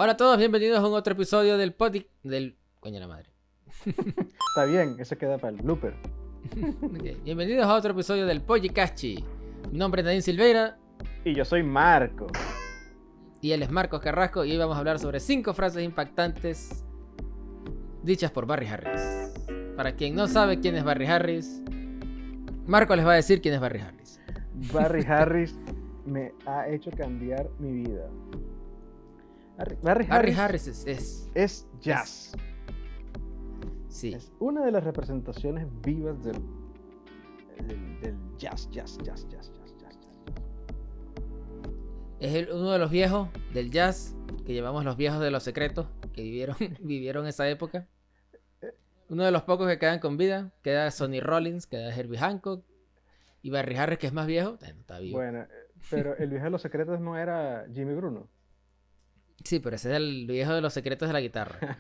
Hola a todos, bienvenidos a un otro episodio del del... Coño la madre. Está bien, eso queda para el blooper. Okay. Bienvenidos a otro episodio del Pollicachi. Mi nombre es Nadine Silveira. Y yo soy Marco. Y él es Marcos Carrasco. Y hoy vamos a hablar sobre 5 frases impactantes dichas por Barry Harris. Para quien no sabe quién es Barry Harris, Marco les va a decir quién es Barry Harris. Barry Harris me ha hecho cambiar mi vida. Barry Harris es jazz. Sí. Es una de las representaciones vivas del jazz. Es uno de los viejos del jazz que llevamos los viejos de Los Secretos que vivieron esa época. Uno de los pocos que quedan con vida. Queda Sonny Rollins, queda Herbie Hancock. Y Barry Harris, que es más viejo, no está vivo. Bueno, pero el viejo de Los Secretos no era Jimmy Bruno. Sí, pero ese es el viejo de Los Secretos de la guitarra.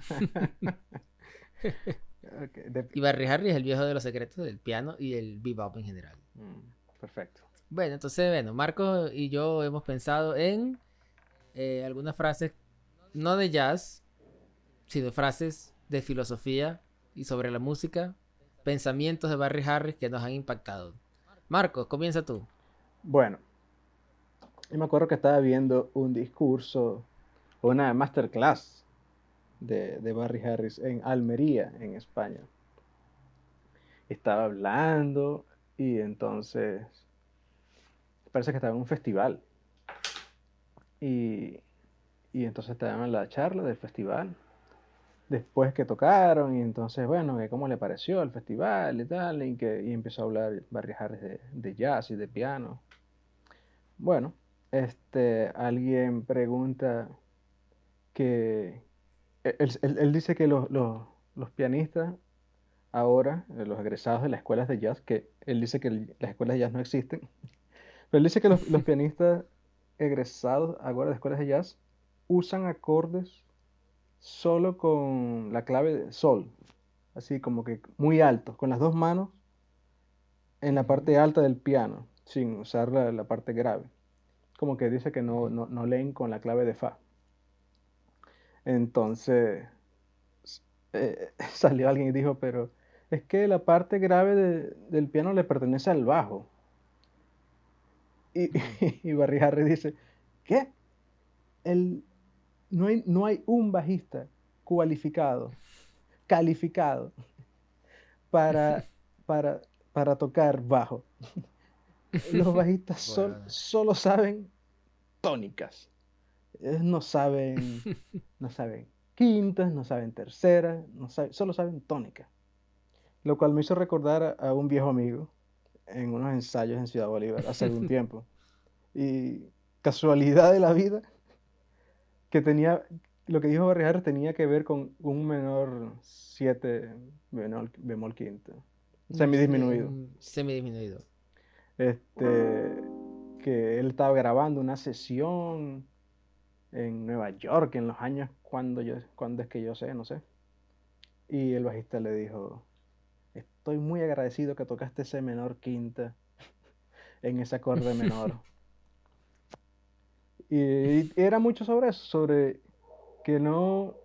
Okay, Y Barry Harris es el viejo de Los Secretos del piano y del bebop en general. Perfecto. Bueno, entonces, Marco y yo hemos pensado en algunas frases, no de jazz, sino frases de filosofía y sobre la música, pensamientos de Barry Harris que nos han impactado. Marcos, comienza tú. Bueno, yo me acuerdo que estaba viendo un discurso, una masterclass de Barry Harris en Almería, en España. Estaba hablando y entonces parece que estaba en un festival. Y entonces estaba en la charla del festival. Después que tocaron y entonces, bueno, que cómo le pareció el festival y tal, y empezó a hablar Barry Harris de jazz y de piano. Bueno, alguien pregunta que él dice que los pianistas ahora, los egresados de las escuelas de jazz, que él dice que las escuelas de jazz no existen, pero él dice que los pianistas egresados ahora de escuelas de jazz usan acordes solo con la clave de sol, así como que muy altos, con las dos manos en la parte alta del piano, sin usar la parte grave. Como que dice que no leen con la clave de fa. Entonces salió alguien y dijo, pero es que la parte grave del piano le pertenece al bajo. Y Barry Harris dice, ¿qué? No hay un bajista calificado para, para, para tocar bajo. Los bajistas Bueno. solo saben tónicas. Ellos no saben quintas, no saben terceras, solo saben tónicas. Lo cual me hizo recordar a un viejo amigo en unos ensayos en Ciudad Bolívar hace algún tiempo. Y casualidad de la vida, que tenía, lo que dijo Barry Harris tenía que ver con un menor 7 bemol quinta, semidisminuido. Semidisminuido. Que él estaba grabando una sesión en Nueva York en los años cuando es que yo sé, no sé. Y el bajista le dijo, estoy muy agradecido que tocaste ese menor quinta en ese acorde menor. Y era mucho sobre eso, sobre que los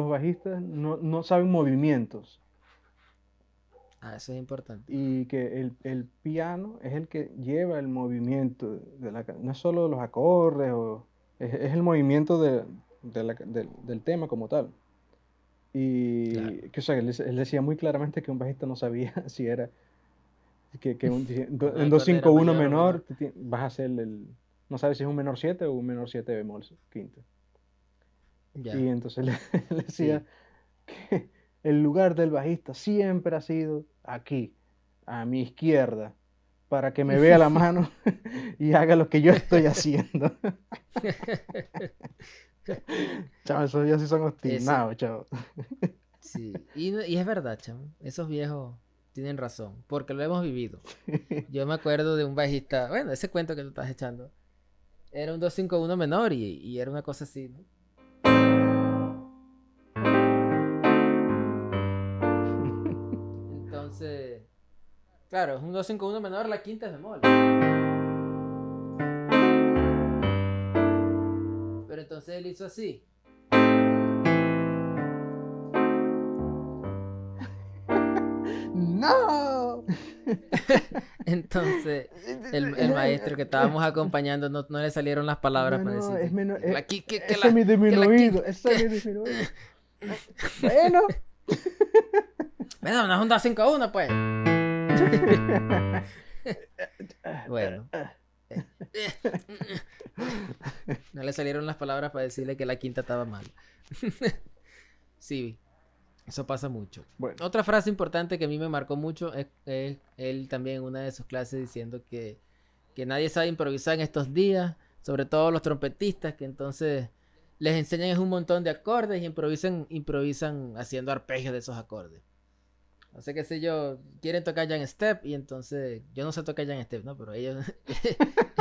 bajistas no saben movimientos. Eso es importante. Y que el piano es el que lleva el movimiento no es solo los acordes, es el movimiento del tema como tal. Claro. Y que, o sea, él decía muy claramente que un bajista no sabía si era en Cuando el acorde era 2-5-1 mayor o menor. menor vas a hacer no sabes si es un menor 7 o un menor 7 bemol quinta. Ya. Y entonces él decía Sí. que el lugar del bajista siempre ha sido aquí, a mi izquierda, para que me vea la mano y haga lo que yo estoy haciendo. Chavo, esos ya sí son Eso, obstinados, chavo. sí. Y es verdad, chamo. Esos viejos tienen razón. Porque lo hemos vivido. Yo me acuerdo de un bajista. Bueno, ese cuento que tú estás echando. Era un 2-5-1 menor y era una cosa así, ¿no? Entonces, claro, es un 2-5-1 menor, la quinta es bemol. Pero Pero entonces él hizo así. ¡No! Entonces, el maestro que estábamos acompañando no le salieron las palabras para No, es decir menos. que la, qui- que Ese es la, mi que la disminuido. quinta. Ese es mi disminuido. Bueno. Bueno, no es un 2-5-1, pues. Bueno. No le salieron las palabras para decirle que la quinta estaba mal. Sí, eso pasa mucho. Bueno. Otra frase importante que a mí me marcó mucho es él también en una de sus clases diciendo que nadie sabe improvisar en estos días, sobre todo los trompetistas, que entonces les enseñan un montón de acordes y improvisan haciendo arpegios de esos acordes. No sé qué sé yo, quieren tocar Jan Step y entonces yo no sé tocar Jan Step, ¿no? Pero ellos,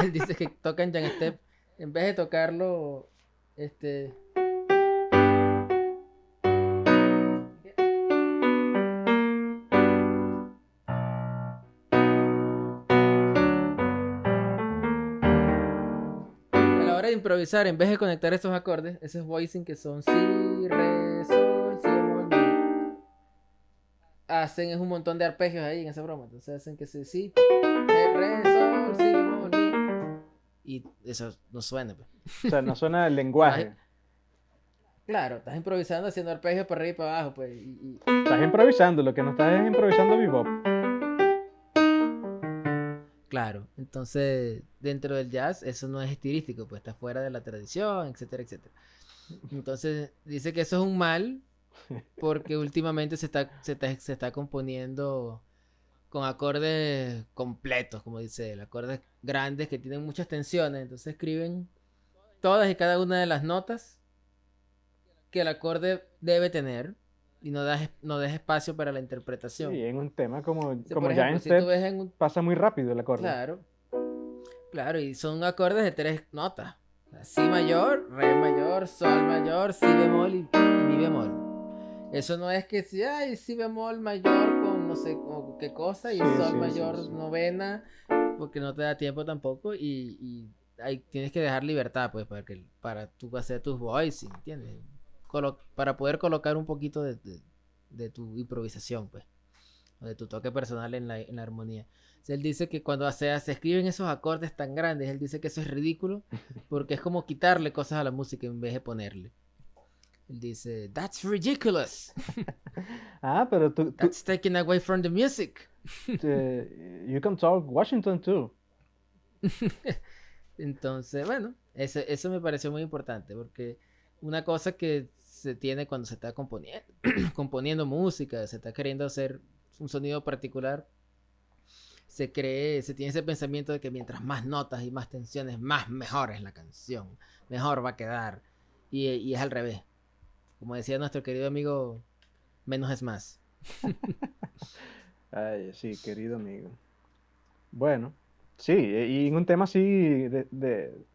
él dice que tocan Jan Step, en vez de tocarlo, a la hora de improvisar, en vez de conectar esos acordes, esos voicing que son si, re, sol, si bemol, mi, hacen es un montón de arpegios ahí en esa broma. Entonces hacen que se si, re, sol, si bemol, mi. Y eso no suena, pues. O sea, no suena el lenguaje. Claro, estás improvisando haciendo arpegios para arriba y para abajo, pues. Estás improvisando, lo que no estás es improvisando bebop. Claro, entonces dentro del jazz eso no es estilístico, pues está fuera de la tradición, etcétera, etcétera. Entonces dice que eso es un mal porque últimamente se está componiendo con acordes completos, como dice él, acordes grandes que tienen muchas tensiones. Entonces escriben todas y cada una de las notas que el acorde debe tener y no deja espacio para la interpretación. Sí, en un tema como, Entonces, como por ya en ejemplo, si tú Steps ves en un... pasa muy rápido el acorde. Claro, claro, y son acordes de 3 notas. Si mayor, re mayor, sol mayor, si bemol y mi bemol. Eso no es que si hay si bemol mayor con no sé con qué cosa y Sí, sol sí, mayor sí, sí. novena, porque no te da tiempo tampoco y ahí tienes que dejar libertad pues para tú hacer tus voices, ¿entiendes? Para poder colocar un poquito de tu improvisación pues, o de tu toque personal en la armonía. O sea, él dice que cuando se escriben esos acordes tan grandes, él dice que eso es ridículo porque es como quitarle cosas a la música en vez de ponerle. Él dice, that's ridiculous. Ah, pero tú That's taken away from the music. you can talk Washington too. Entonces, bueno, eso me pareció muy importante porque una cosa que se tiene cuando se está componiendo, componiendo música, se está queriendo hacer un sonido particular, se tiene ese pensamiento de que mientras más notas y más tensiones, más mejor es la canción, mejor va a quedar. Y es al revés. Como decía nuestro querido amigo, menos es más. Ay, sí, querido amigo. Bueno, sí, y en un tema así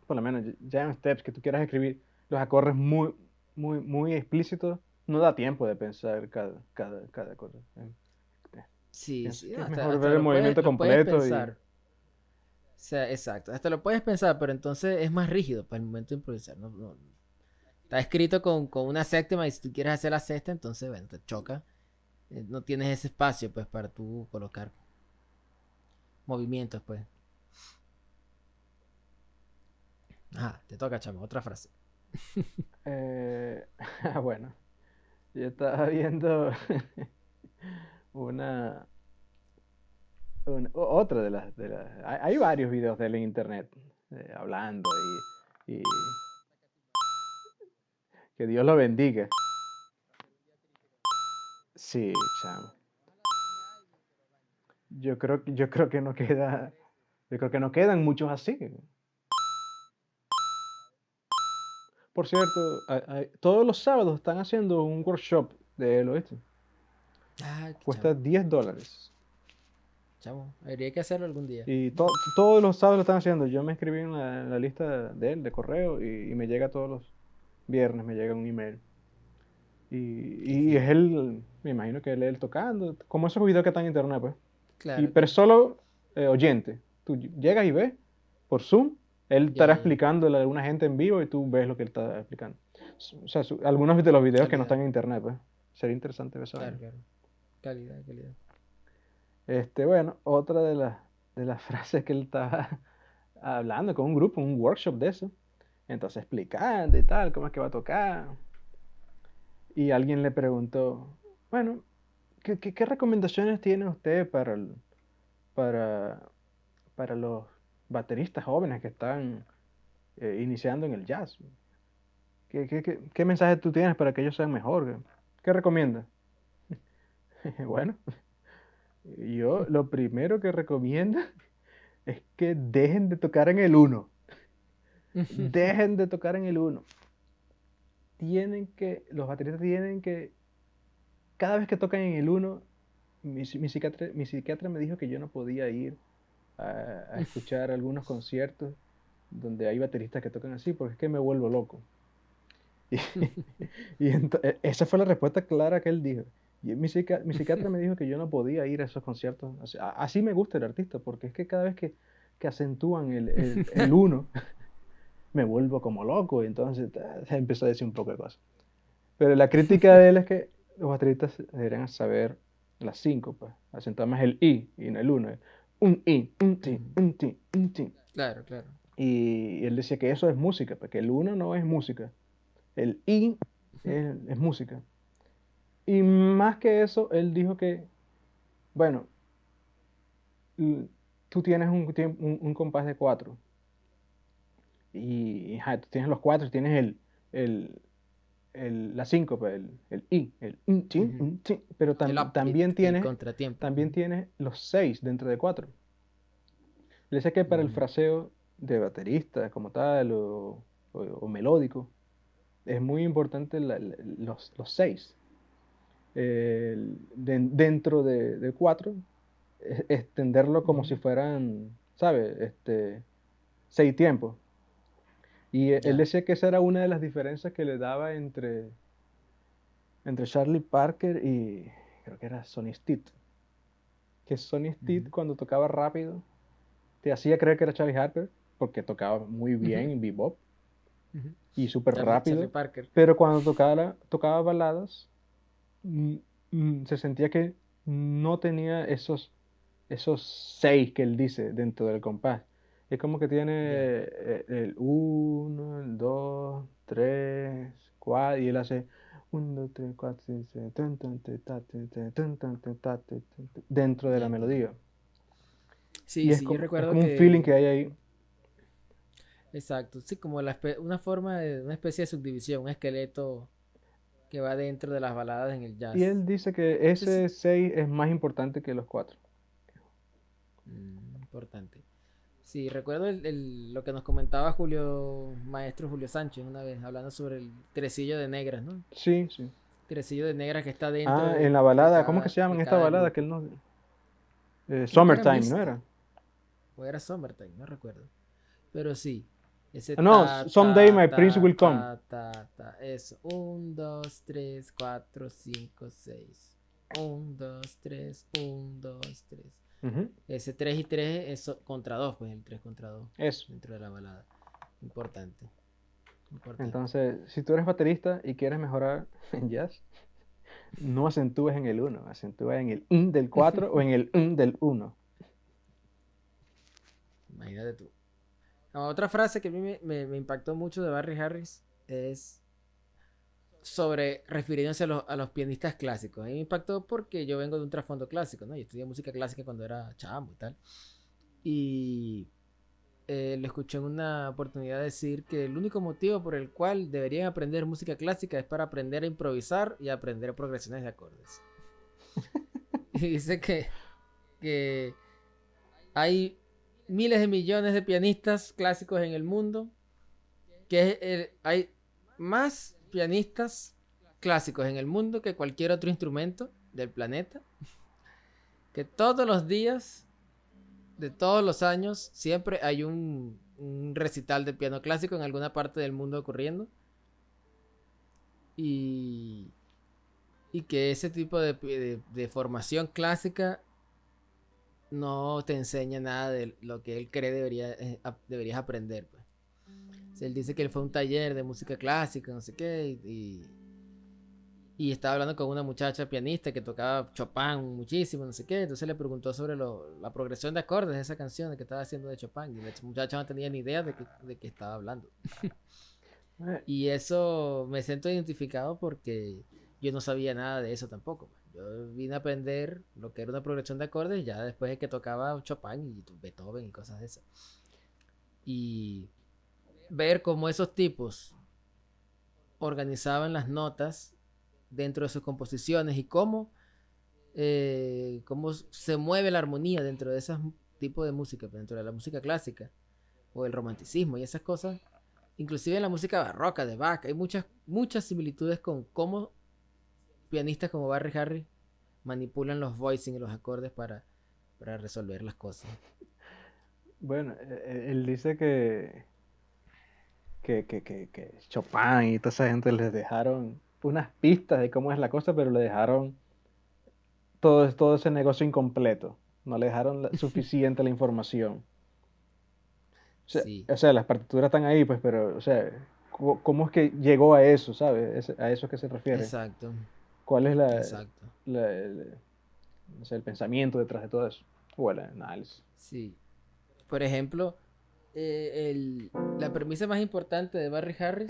por lo menos ya en Steps que tú quieras escribir los acordes muy explícitos, no da tiempo de pensar cada cosa. Sí, Pienso sí, que es hasta, mejor hasta ver el movimiento lo puedes completo y pensar. O sea, exacto, hasta lo puedes pensar, pero entonces es más rígido para el momento de improvisar. Está escrito con una séptima y si tú quieres hacer la sexta, entonces, bueno, te choca. No tienes ese espacio, pues, para tú colocar movimientos, pues. Ajá, te toca, chamo, otra frase. eh, bueno, yo estaba viendo una, otra hay varios videos de él en internet hablando y que Dios lo bendiga. Sí, chamo. Yo creo que no queda, yo creo que no quedan muchos así. Por cierto, todos los sábados están haciendo un workshop de él, ¿oíste? Ah, qué Cuesta chamo, $10. chamo. Habría que hacerlo algún día. Y todos los sábados lo están haciendo. Yo me inscribí en la lista de él, de correo, y me llega todos los viernes, me llega un email. Qué Y es fino. él, me imagino que él tocando, como esos videos que están en internet, pues. Claro, Pero es solo oyente. Tú llegas y ves por Zoom Él Ya, estará ya, ya. explicándole a alguna gente en vivo y tú ves lo que él está explicando. O sea, algunos de los videos que no Calidad. están en internet, pues. Sería interesante ver esa Claro, vaina. claro. Calidad, calidad. Bueno, otra de las frases que él estaba hablando con un grupo, un workshop de eso. Entonces explicando y tal, cómo es que va a tocar. Y alguien le preguntó, bueno, ¿qué recomendaciones tiene usted para, para los bateristas jóvenes que están iniciando en el jazz? ¿Qué mensaje tú tienes para que ellos sean mejor? ¿Qué recomiendas? Bueno, yo lo primero que recomiendo es que dejen de tocar en el uno. Dejen de tocar en el uno. Los bateristas tienen que, cada vez que tocan en el uno, mi psiquiatra me dijo que yo no podía ir a escuchar algunos conciertos donde hay bateristas que tocan así, porque es que me vuelvo loco. Y, esa fue la respuesta clara que él dijo. Y mi psiquiatra me dijo que yo no podía ir a esos conciertos. O sea, así me gusta el artista, porque es que cada vez que acentúan el uno, me vuelvo como loco. Y entonces empezó a decir un poco de cosas. Pero la crítica de él es que los bateristas deberían saber las cinco, pues. Acentuar más el I y no el uno. Un I, un ti, Ujú. un ti, un ti. Claro, claro. Y él decía que eso es música, porque el uno no es música. El I es música. Y más que eso, él dijo que, bueno, l- tú tienes un compás de cuatro. Y ajá, tú tienes los cuatro, tienes el, la síncope, el I, el un, chin, Ujú. un, chin, pero El upbeat, también el tienes, contratiempo. también Ujú. tienes los seis dentro de cuatro. Le sé que para el Ujú. fraseo de baterista como tal o melódico, es muy importante los seis. Dentro de cuatro, extenderlo como si Ujú. fueran, ¿sabes? Seis tiempos. Y él Ya. decía que esa era una de las diferencias que le daba entre Charlie Parker y creo que era Sonny Stitt. Que Sonny Stitt Ujú. cuando tocaba rápido te hacía creer que era Charlie Harper porque tocaba muy Ujú. bien en bebop Ujú. y súper Charlie rápido, Parker. pero cuando tocaba baladas mm, se sentía que no tenía esos seis que él dice dentro del compás. Es como que tiene Ya. el uno, el 2, 3, 4, y él hace 1, 2, 3, 4, 5, 6, tun, tun, te, ta, te, te, tun, tun, te, ta, te, tun, te, dentro de Ya la entiendo. melodía. Sí, Y es sí, yo como, es recuerdo como un feeling que que. hay ahí. Exacto. Sí, como una forma de. Una especie de subdivisión, un esqueleto que va dentro de las baladas en el Y jazz. él dice que Entonces, ese 6 es más importante que los 4. importante. Sí, recuerdo lo que nos comentaba maestro Julio Sánchez una vez, hablando sobre el tresillo de negras, ¿no? Sí, sí. Tresillo de negras que está dentro Ah, en la de balada, ¿cómo que cada, se llama de en esta cada balada que grupo. él no... Creo que era Summertime, ¿no Mystic, era? o era Summertime, no recuerdo. Pero sí, ese Ah, no, ta, Someday ta, My Prince ta, Will Come. ta, ta, ta, eso. 1, 2, 3, 4, 5, 6. 1, 2, 3, 1, 2, 3. Ujú, Ese 3 y 3 es contra 2, pues el 3 contra 2 eso. dentro de la balada. Importante, importante. Entonces, si tú eres baterista y quieres mejorar en jazz, no acentúes en el uno, acentúa en el del 4 o en el del uno. Imagínate tú. Otra frase que a mí me impactó mucho de Barry Harris es sobre refiriéndose a los pianistas clásicos. A mí me impactó porque yo vengo de un trasfondo clásico, ¿no? Yo estudié música clásica cuando era chamo y tal. Y le escuché en una oportunidad decir que el único motivo por el cual deberían aprender música clásica es para aprender a improvisar y aprender progresiones de acordes. Y dice que hay miles de millones de pianistas clásicos en el mundo, hay más pianistas clásicos en el mundo que cualquier otro instrumento del planeta, que todos los días, de todos los años, siempre hay un recital de piano clásico en alguna parte del mundo ocurriendo, y, y que ese tipo de formación clásica no te enseña nada de lo que él cree deberías aprender, pues. O sea, él dice que él fue a un taller de música clásica, no sé qué, y estaba hablando con una muchacha pianista que tocaba Chopin muchísimo, no sé qué. Entonces le preguntó sobre la progresión de acordes de esa canción que estaba haciendo de Chopin. Y la muchacha no tenía ni idea de qué estaba hablando. Eh, Y eso me siento identificado porque yo no sabía nada de eso tampoco. Yo vine a aprender lo que era una progresión de acordes ya después de que tocaba Chopin y Beethoven y cosas de esas. Y ver cómo esos tipos organizaban las notas dentro de sus composiciones y cómo se mueve la armonía dentro de esos tipos de música, dentro de la música clásica o el romanticismo y esas cosas, inclusive en la música barroca de Bach, hay muchas similitudes con cómo pianistas como Barry Harris manipulan los voicing y los acordes para resolver las cosas. bueno, él dice que Chopin y toda esa gente les dejaron unas pistas de cómo es la cosa, pero le dejaron todo ese negocio incompleto. No le dejaron suficiente la información. Sí, O sea, las partituras están ahí, pues, pero, o sea, ¿cómo es que llegó a eso, ¿sabes? A eso que se refiere. exacto, ¿Cuál es exacto. no sé, el pensamiento detrás de todo eso? O el análisis. Sí. Por ejemplo, la premisa más importante de Barry Harris,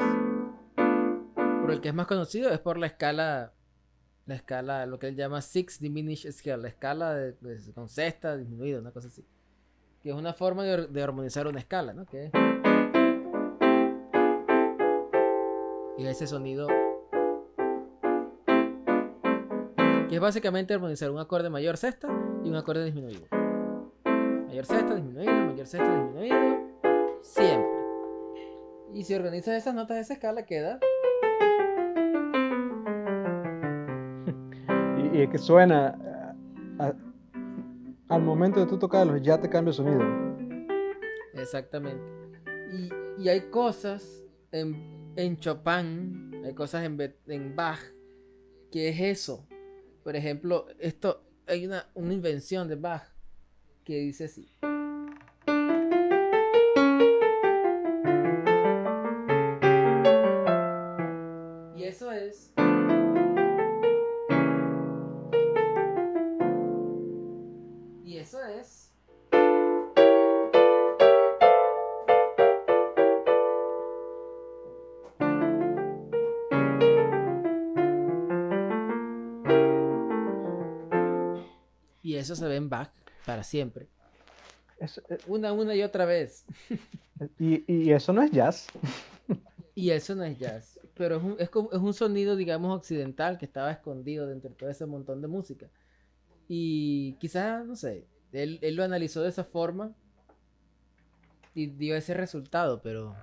por el que es más conocido, es por la escala, lo que él llama Six Diminished Scale, la escala con sexta disminuida, una cosa así. Que es una forma de armonizar una escala, ¿no? Y ese sonido, que es básicamente armonizar un acorde mayor sexta y un acorde disminuido. Mayor sexta, disminuido, siempre. Y si organizas esas notas de esa escala, queda. Y es que suena, a- al momento de tú tocarlos, ya te cambia el sonido. Exactamente. Y hay cosas en Chopin, hay cosas en Bach, que es eso. Por ejemplo, hay una invención de Bach que dice así. Y eso es. Y eso es. Y eso se ve en Bach para siempre. Es- Una y otra vez. y eso no es jazz. Y eso no es jazz. Pero es un sonido, digamos, occidental que estaba escondido dentro de todo ese montón de música. Y quizás, no sé, él lo analizó de esa forma y dio ese resultado, pero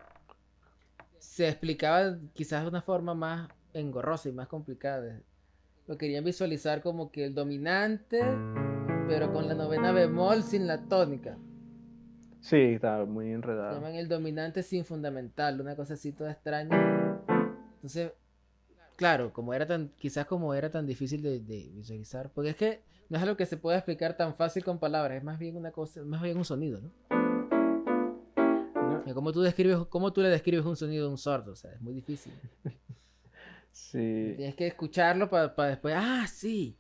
se explicaba quizás de una forma más engorrosa y más complicada. Lo querían visualizar como que el dominante, pero con la novena bemol sin la tónica. Sí, está muy enredado. Llaman el dominante sin fundamental, una cosa así toda extraña. Entonces, claro, quizás como era tan difícil de visualizar, porque es que no es algo que se pueda explicar tan fácil con palabras, es más bien una cosa, más bien un sonido, ¿no? No, O sea, cómo tú le describes un sonido a un sordo, o sea, es muy difícil. sí. Tienes que escucharlo para después, sí,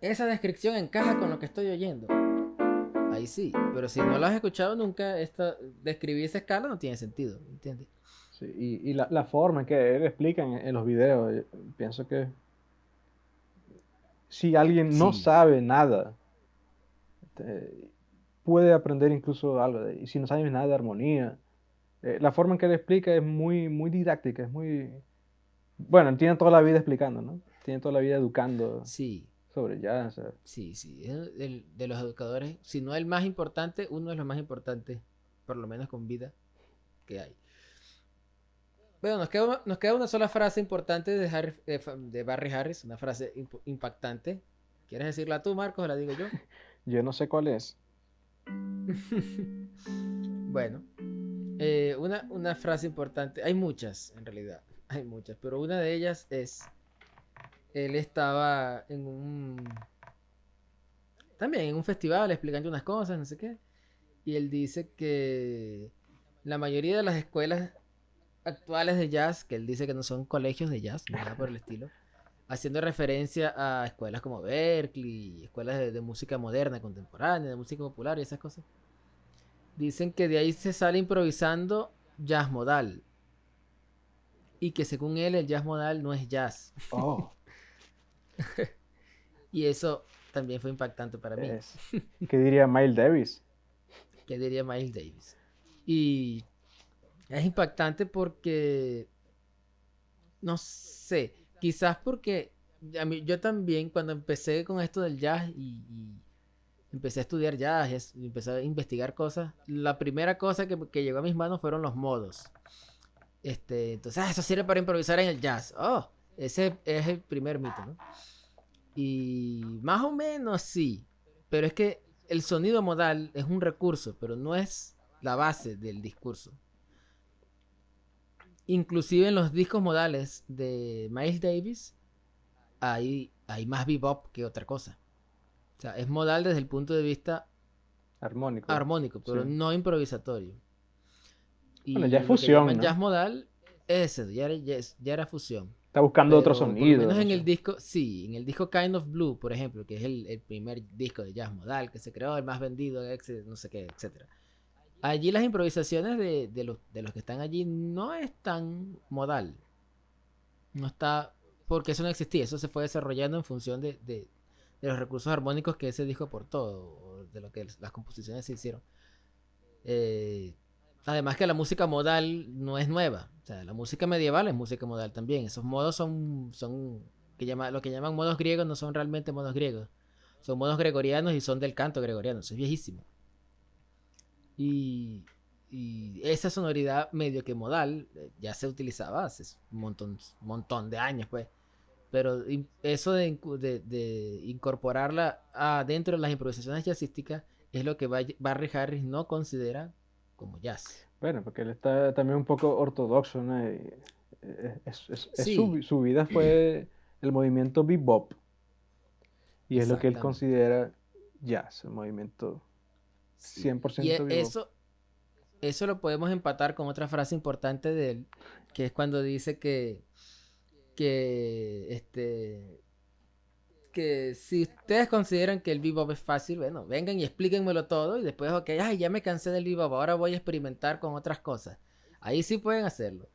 esa descripción encaja con lo que estoy oyendo. Ahí sí, pero si no lo has escuchado nunca, describir esa escala no tiene sentido, ¿entiendes? Sí, y la forma en que él explica en los videos, yo pienso que si alguien no Sí, sabe nada, te- puede aprender incluso algo. Y si no sabes nada de armonía, la forma en que él explica es muy, muy didáctica, es muy... Bueno, él tiene toda la vida explicando, ¿no? Tiene toda la vida educando sí, sobre jazz. sí, sí. Es de los educadores, si no el más importante, uno de los más importantes, por lo menos con vida, que hay. Bueno, nos queda una sola frase importante de Barry Harris, una frase impactante. ¿Quieres decirla tú, Marcos, o la digo yo? Yo no sé cuál es. Bueno, una frase importante, hay muchas en realidad, hay muchas, pero una de ellas es, él estaba también en un festival explicando unas cosas, no sé qué. Y él dice que la mayoría de las escuelas actuales de jazz, que él dice que no son colegios de jazz, ni nada por el estilo, haciendo referencia a escuelas como Berkeley, escuelas de música moderna, contemporánea, de música popular y esas cosas. Dicen que de ahí se sale improvisando jazz modal. Y que según él el jazz modal no es jazz. Oh, Y eso también fue impactante para mí. es. ¿Qué diría Miles Davis? ¿Qué diría Miles Davis? Y es impactante porque, no sé, quizás porque yo también cuando empecé con esto del jazz y empecé a estudiar jazz y empecé a investigar cosas, la primera cosa que llegó a mis manos fueron los modos. Entonces, eso sirve para improvisar en el jazz. Oh, ese es el primer mito, ¿no? Y más o menos sí, pero es que el sonido modal es un recurso, pero no es la base del discurso. Inclusive en los discos modales de Miles Davis hay más bebop que otra cosa. O sea, es modal desde el punto de vista Armónico. armónico, Sí. pero no improvisatorio. Bueno, ya Y es lo que fusión, llaman ¿no? jazz modal, ese, ya era fusión. Está buscando otro Pero por lo sonido, menos no en sé. el disco, sí, en el disco Kind of Blue, por ejemplo, que es el primer disco de jazz modal que se creó, el más vendido, no sé qué, etcétera. Allí las improvisaciones de los que están allí no es tan modal. No está, porque eso no existía, eso se fue desarrollando en función de los recursos armónicos que ese disco aportó, o de lo que las composiciones se hicieron. Eh, Además que la música modal no es nueva. O sea, la música medieval es música modal también. Esos modos son lo que llaman modos griegos no son realmente modos griegos. Son modos gregorianos y son del canto gregoriano. Eso es viejísimo. Y, y esa sonoridad medio que modal ya se utilizaba hace un montón de años, pues. Pero eso de incorporarla dentro de las improvisaciones jazzísticas es lo que Barry Harris no considera como jazz. Bueno, porque él está también un poco ortodoxo, ¿no? Y, Sí, su vida fue el movimiento bebop. Y es lo que él exactamente. considera jazz, el movimiento Sí. Y 100% bebop. eso lo podemos empatar con otra frase importante de él, que es cuando dice que que si ustedes consideran que el bebop es fácil, bueno, vengan y explíquenmelo todo y después, ok, ay, ya me cansé del bebop, ahora voy a experimentar con otras cosas. Ahí sí pueden hacerlo.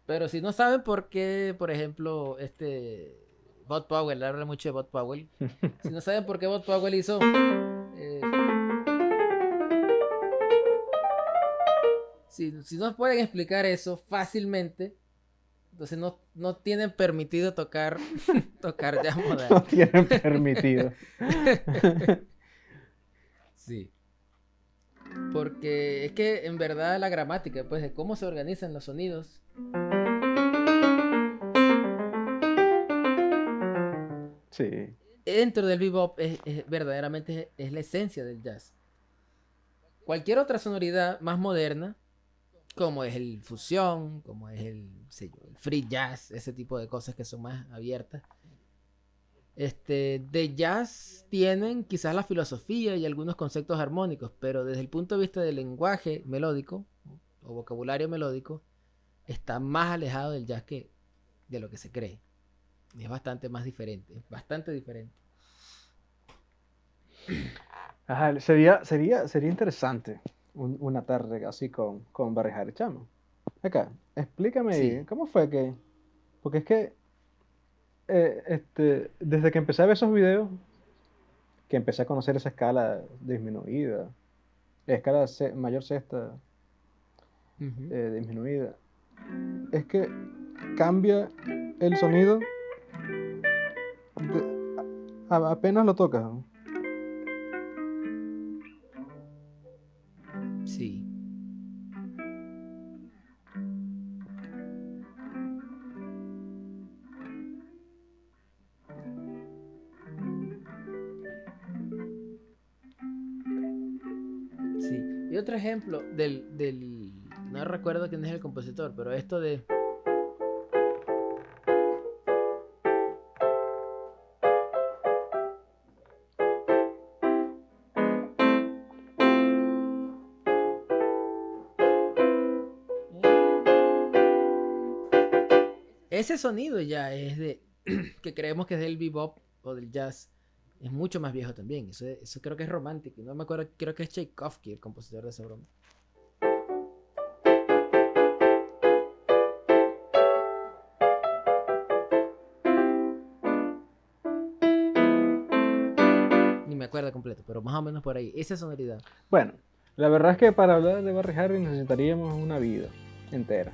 Pero si no saben por qué, por ejemplo, Bud Powell, habla mucho de Bud Powell, si no saben por qué Bud Powell hizo, eh, si no pueden explicar eso fácilmente, entonces no tienen permitido tocar jazz No modal. tienen permitido. Sí. Porque es que en verdad la gramática, pues de cómo se organizan los sonidos, Sí, dentro del bebop verdaderamente es la esencia del jazz. Cualquier otra sonoridad más moderna, como es el fusión, como es el free jazz, ese tipo de cosas que son más abiertas, de jazz tienen quizás la filosofía y algunos conceptos armónicos, pero desde el punto de vista del lenguaje melódico o vocabulario melódico, está más alejado del jazz que de lo que se cree. Es bastante más diferente, bastante diferente. ajá, sería interesante una tarde así con Barry Harris, chamo. Acá, explícame, Sí. ¿cómo fue que? Porque es que desde que empecé a ver esos videos, que empecé a conocer esa escala disminuida, escala mayor sexta Ujú. disminuida, es que cambia el sonido apenas lo tocas, ¿no? Sí. Sí. Y otro ejemplo no recuerdo quién es el compositor, pero esto de ese sonido ya es de, que creemos que es del bebop o del jazz, es mucho más viejo también. Eso creo que es romántico. No me acuerdo, creo que es Tchaikovsky el compositor de esa broma. Ni me acuerdo completo, pero más o menos por ahí. Esa sonoridad. Bueno, la verdad es que para hablar de Barry Harris necesitaríamos una vida entera.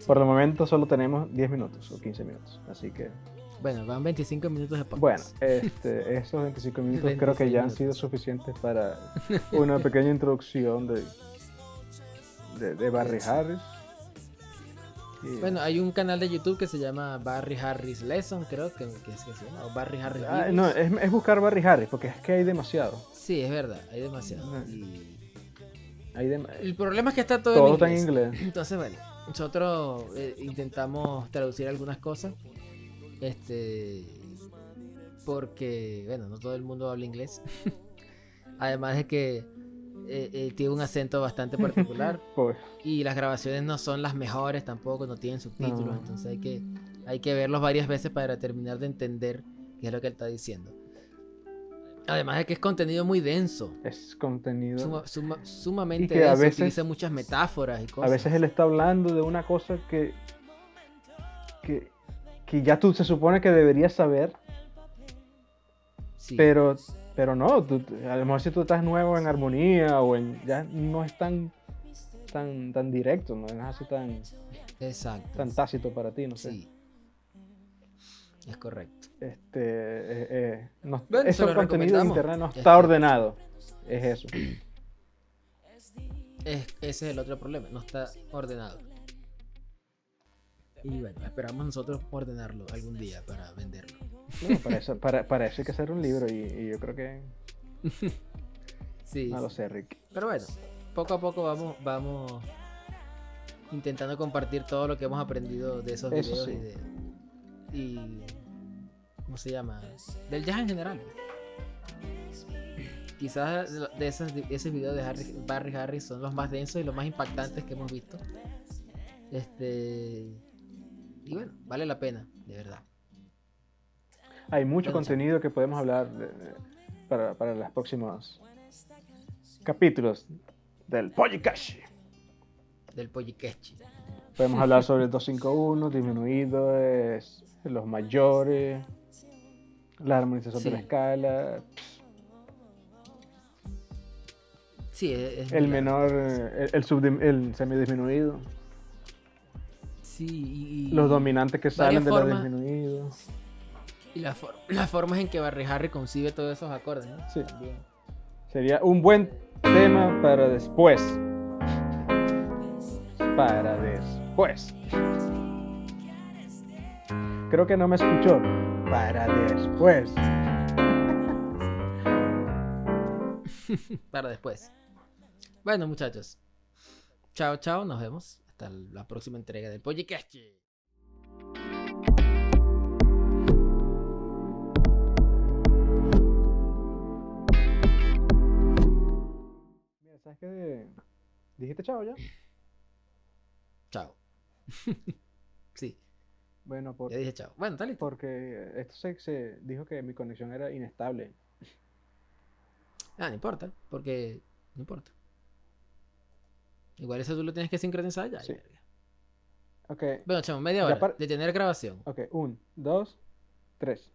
Por el momento solo tenemos 10 minutos o 15 minutos, así que... Bueno, van 25 minutos de podcast. Bueno, esos 25 minutos creo que 26 ya han minutos. sido suficientes para una pequeña introducción de Barry Harris. Y- Bueno, hay un canal de YouTube que se llama Barry Harris Lesson, creo que es que se llama, o Barry Harris Videos. no, es buscar Barry Harris, porque es que hay demasiado. Sí, es verdad, hay demasiado. Ajá. Y Hay el problema es que está todo, todo en está en inglés. inglés. Entonces, bueno, nosotros intentamos traducir algunas cosas. Porque, bueno, no todo el mundo habla inglés. Además de que tiene un acento bastante particular. Pues, Y las grabaciones no son las mejores tampoco, no tienen subtítulos. No. Entonces hay que verlos varias veces para terminar de entender qué es lo que él está diciendo. Además de que es contenido muy denso. es contenido. Sumamente Y que a denso. veces- Utiliza muchas metáforas y cosas. A veces él está hablando de una cosa que ya tú se supone que deberías saber, Sí. pero no, a lo mejor si tú estás nuevo en armonía o ya no es tan directo, no es así tan Exacto. tácito para ti, no sé. Sí. Es correcto. No- Bueno, se eso lo el contenido de recomendamos. internet no está ordenado, es eso. Ese es el otro problema, no está ordenado. Y bueno, esperamos nosotros ordenarlo algún día para venderlo. No, para eso hay que hacer un libro y yo creo que Sí. no lo sé, Rick. Pero bueno, poco a poco vamos intentando compartir todo lo que hemos aprendido de esos Eso videos sí. y ¿cómo se llama? Del jazz en general. Quizás ese video de Barry Harris son los más densos y los más impactantes que hemos visto. Y bueno, vale la pena, de verdad. Hay mucho Bueno, contenido que podemos hablar para los próximos capítulos del Podcast. Del Polliquechi. Podemos hablar sobre el 251, disminuido, los mayores, la armonización de la Sí. escala, Sí, es el muy largo. menor, el semidisminuido, Sí, y los dominantes que varias salen de la formas. disminuido. Y las formas en que Barry Harris concibe todos esos acordes, ¿no? Sí. También. Sería un buen tema para después. Para después. Creo que no me escuchó. Para después. Para después. Bueno, muchachos. Chao, chao. Nos vemos. Hasta la próxima entrega del Polliquechi. Mira, ¿sabes qué? ¿Dijiste chao ya? Chao. Sí, Bueno, ya dije chao. Bueno, está listo. porque esto se dijo que mi conexión era inestable. No importa. Porque no importa. Igual eso tú lo tienes que sincronizar ya. Sí. Verga. Ok, Bueno, chamo, media Ya hora par- de tener grabación. ok, 1, 2, 3.